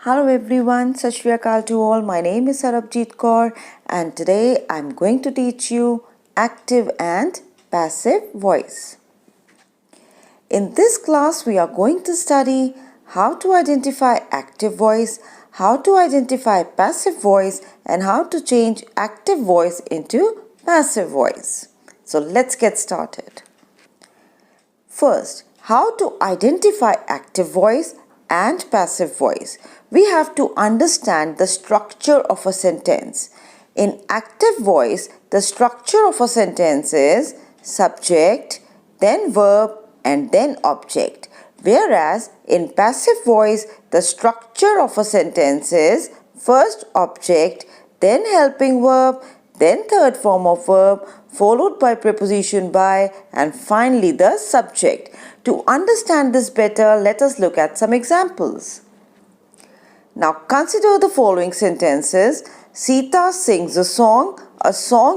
Hello everyone, Sat Shri Akal to all. My name is Sarabjit Kaur and today I'm going to teach you active and passive voice. In this class we are going to study how to identify active voice, how to identify passive voice and how to change active voice into passive voice. So let's get started. First, how to identify active voice and passive voice. We have to understand the structure of a sentence. In active voice, the structure of a sentence is subject, then verb, and then object. Whereas in passive voice, the structure of a sentence is first object, then helping verb, then third form of verb, followed by preposition by, and finally the subject. To understand this better, let us look at some examples. Now consider the following sentences. Sita sings a song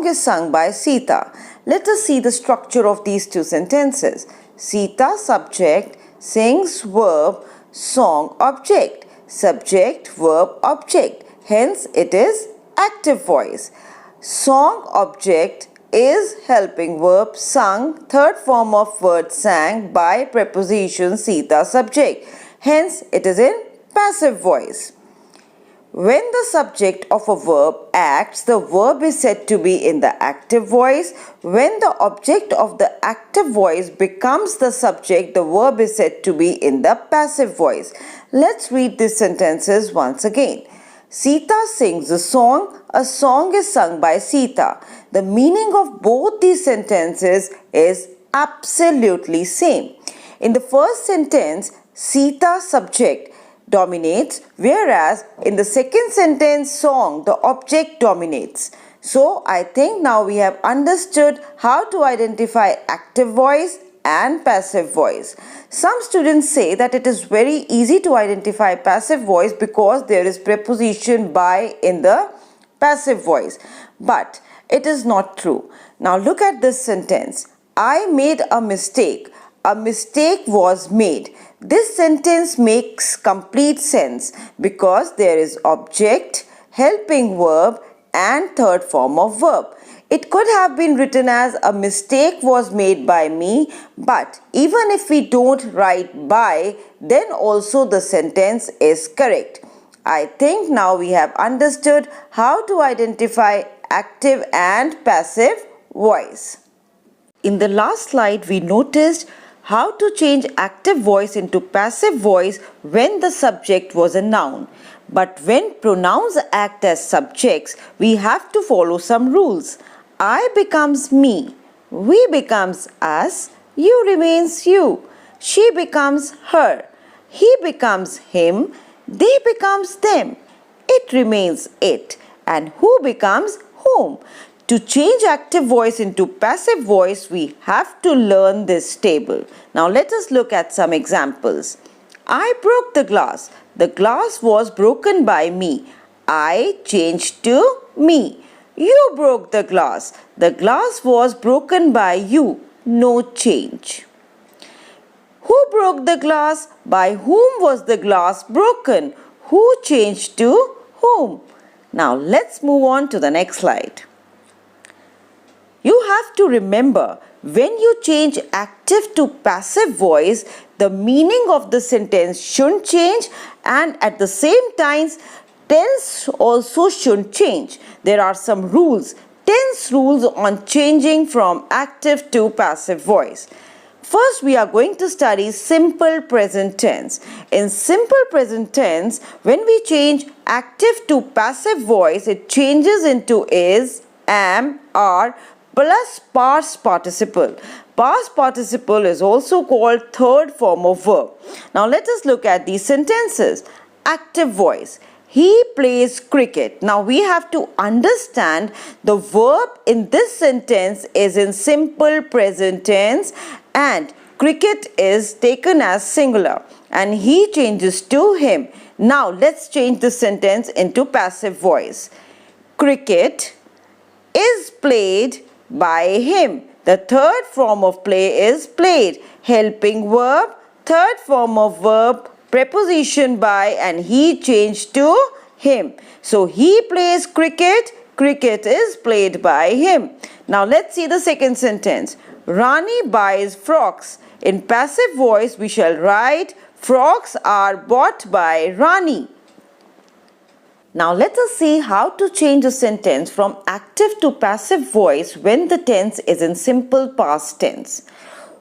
is sung by Sita. Let us see the structure of these two sentences. Sita subject, sings verb, song object. Subject, verb, object. Hence it is active voice. Song object is helping verb sung, third form of word sang by preposition Sita subject. Hence it is in passive voice. When the subject of a verb acts, the verb is said to be in the active voice. When the object of the active voice becomes the subject, the verb is said to be in the passive voice. Let's read these sentences once again. Sita sings a song is sung by Sita. The meaning of both these sentences is absolutely same. In the first sentence, Sita subject dominates, whereas in the second sentence, song, the object dominates. So I think now we have understood how to identify active voice and passive voice. Some students say that it is very easy to identify passive voice because there is preposition by in the passive voice. But it is not true. Now look at this sentence. I made a mistake. A mistake was made. This sentence makes complete sense because there is object, helping verb and third form of verb. It could have been written as a mistake was made by me, but even if we don't write by, then also the sentence is correct. I think now we have understood how to identify active and passive voice. In the last slide, we noticed how to change active voice into passive voice when the subject was a noun. But when pronouns act as subjects, we have to follow some rules. I becomes me, we becomes us, you remains you, she becomes her, he becomes him, they becomes them, it remains it, and who becomes whom. To change active voice into passive voice, we have to learn this table. Now let us look at some examples. I broke the glass. The glass was broken by me. I changed to me. You broke the glass. The glass was broken by you. No change. Who broke the glass? By whom was the glass broken? Who changed to whom? Now let's move on to the next slide. You have to remember, when you change active to passive voice, the meaning of the sentence shouldn't change, and at the same time, tense also shouldn't change. There are some rules, tense rules on changing from active to passive voice. First, we are going to study simple present tense. In simple present tense, when we change active to passive voice, it changes into is, am, are, plus past participle. Past participle is also called third form of verb. Now let us look at these sentences. Active voice. He plays cricket. Now we have to understand the verb in this sentence is in simple present tense and cricket is taken as singular and he changes to him. Now let's change the sentence into passive voice. Cricket is played by him. The third form of play is played. Helping verb, third form of verb, preposition by and he changed to him. So he plays cricket, cricket is played by him. Now let's see the second sentence. Rani buys frocks. In passive voice we shall write frocks are bought by Rani. Now let us see how to change a sentence from active to passive voice when the tense is in simple past tense.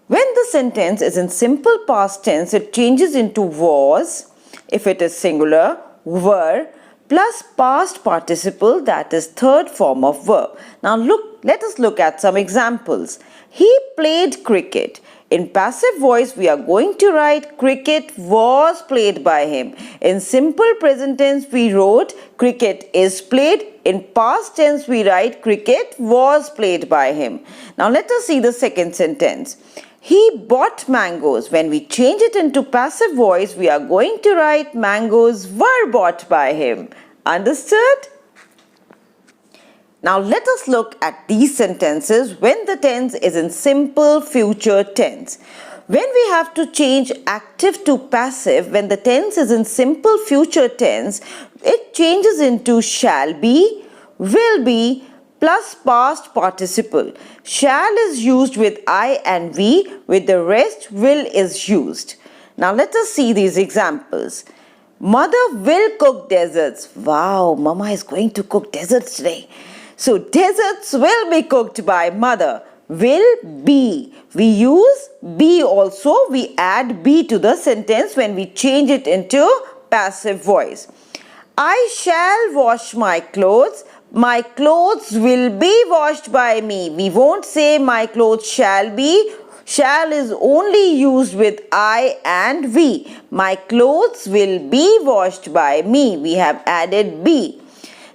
When the sentence is in simple past tense, it changes into was, if it is singular, were, plus past participle, that is third form of verb. Now let us look at some examples. He played cricket. In passive voice, we are going to write cricket was played by him. In simple present tense, we wrote cricket is played. In past tense, we write cricket was played by him. Now let us see the second sentence. He bought mangoes. When we change it into passive voice, we are going to write mangoes were bought by him. Understood? Now let us look at these sentences when the tense is in simple future tense. When we have to change active to passive, when the tense is in simple future tense, it changes into shall be, will be, plus past participle. Shall is used with I and we, with the rest will is used. Now let us see these examples. Mother will cook desserts. Wow, Mama is going to cook desserts today. So desserts will be cooked by mother. Will be. We use be also. We add be to the sentence when we change it into passive voice. I shall wash my clothes. My clothes will be washed by me. We won't say my clothes shall be. Shall is only used with I and we. My clothes will be washed by me. We have added be.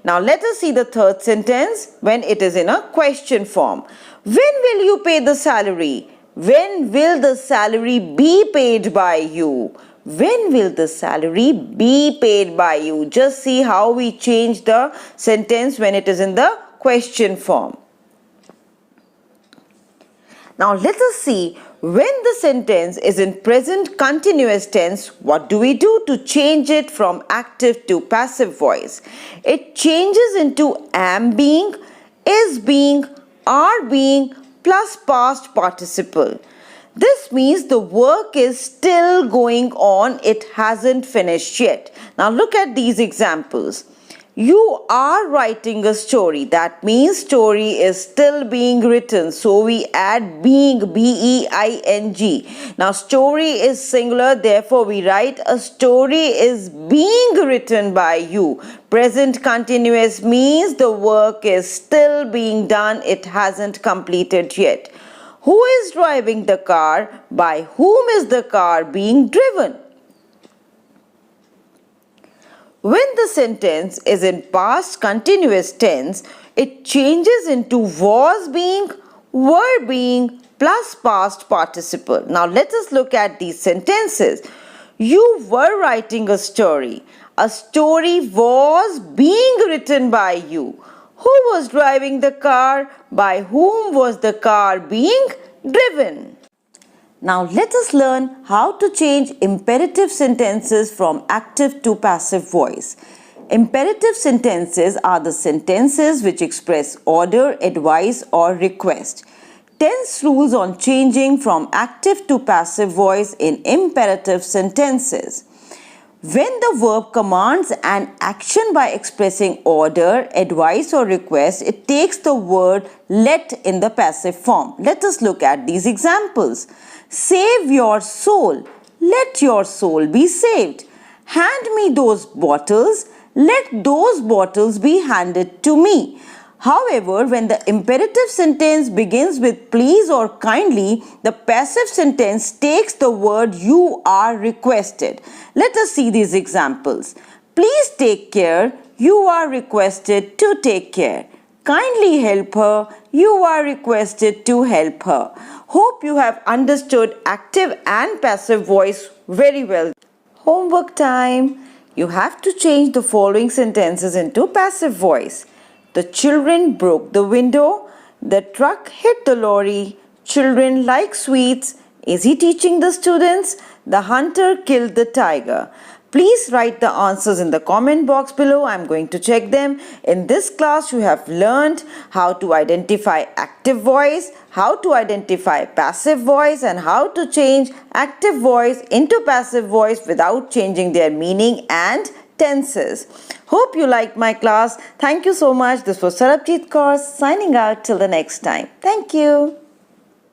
Now let us see the third sentence when it is in a question form. When will you pay the salary? When will the salary be paid by you? When will the salary be paid by you? Just see how we change the sentence when it is in the question form. Now let us see when the sentence is in present continuous tense, what do we do to change it from active to passive voice? It changes into am being, is being, are being, plus past participle. This means the work is still going on, it hasn't finished yet. Now look at these examples. You are writing a story. That means story is still being written. So we add being, B-E-I-N-G. Now story is singular. Therefore we write a story is being written by you. Present continuous means the work is still being done. It hasn't completed yet. Who is driving the car? By whom is the car being driven? When the sentence is in past continuous tense, it changes into was being, were being, plus past participle. Now let us look at these sentences. You were writing a story. A story was being written by you. Who was driving the car? By whom was the car being driven? Now let us learn how to change imperative sentences from active to passive voice. Imperative sentences are the sentences which express order, advice or request. Tense rules on changing from active to passive voice in imperative sentences. When the verb commands an action by expressing order, advice or request, it takes the word let in the passive form. Let us look at these examples. Save your soul. Let your soul be saved. Hand me those bottles. Let those bottles be handed to me. However, when the imperative sentence begins with please or kindly, the passive sentence takes the word you are requested. Let us see these examples. Please take care. You are requested to take care. Kindly help her. You are requested to help her. Hope you have understood active and passive voice very well. Homework time. You have to change the following sentences into passive voice. The children broke the window. The truck hit the lorry. Children like sweets. Is he teaching the students? The hunter killed the tiger. Please write the answers in the comment box below. I'm going to check them. In this class, you have learned how to identify active voice, how to identify passive voice, and how to change active voice into passive voice without changing their meaning and tenses. Hope you liked my class. Thank you so much. This was Sarabjit Kaur signing out till the next time. Thank you.